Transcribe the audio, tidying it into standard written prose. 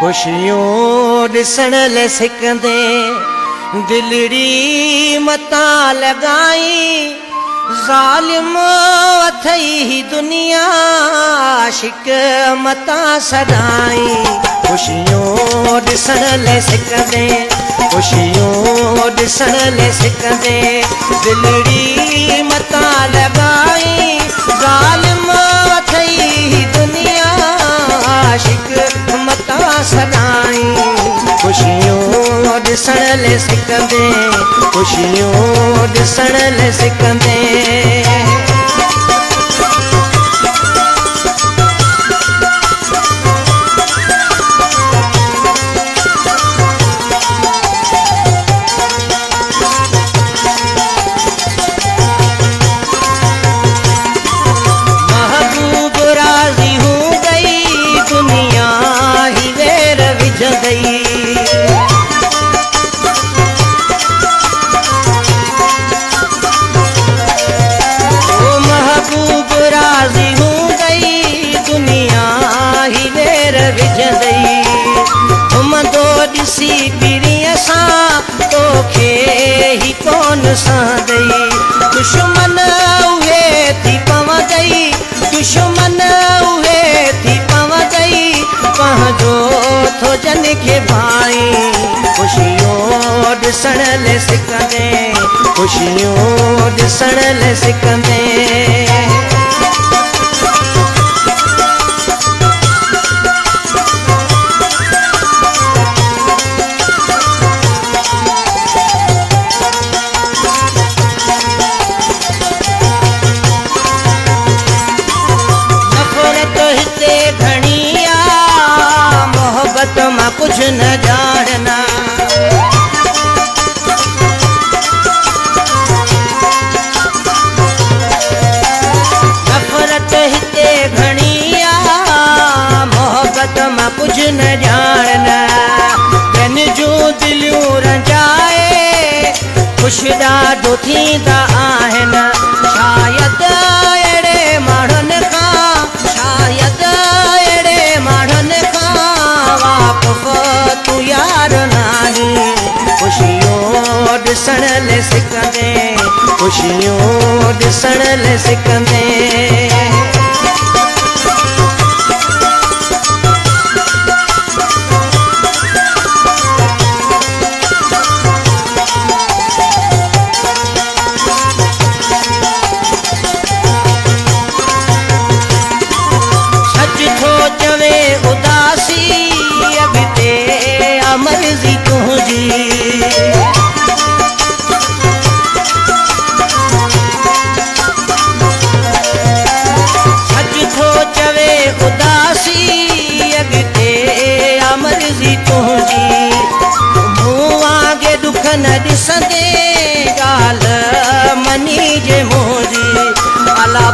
खुशियों ॾिसण ले सिकंदे दिलड़ी मता लगाई ज़ालिम अथई दुनिया आशिक मता सदाई खुशियों ॾिसण ले सिकंदे खुशियों ॾिसण ले सिकंदे दिलड़ी मता लगाई ज़ालिम अथई दुनिया आशिक मता सदाई खुशियों ॾिसण ले सिकंदे खुशियों ॾिसण ले सिकंदे महबूब राज़ी हो गई दुनिया ही वेर विझ गई राज़ी हो गई दुनिया ही वेर विझ गई घुमंदो ॾिसी पीड़ीअ सां तोखे ही कोन सहंदई दुश्मन उहे थी पवंदई दुश्मन उहे थी पवंदई पंहिंजो थो जन खे भाई खुशियों ॾिसण ले सिकंदे खुशियों ॾिसण ले सिकंदे मां कुछ न जानना नफ़रत हिते घणी आ मोहब्बत मां कुछ न जानना जन जूं दिलियूं रंजाए ख़ुशि ॾाढो थींदा आहिनि शायदि अहिड़े माण्हुनि खां शायदि अहिड़े माण्हुनि खां तू यार नानी खुशियों ॾिसण ले सिकंदे खुशियों ॾिसण ले सिकंदे सच थो चवे उदासी अॻिते मर्ज़ी तुंहिंजी सच थो चवे उदासी अॻिते मर्ज़ी तुंहिंजी मूं वांगे दुख न ॾिसंदे ॻाल्हि मनी जे मुंहिंजी अला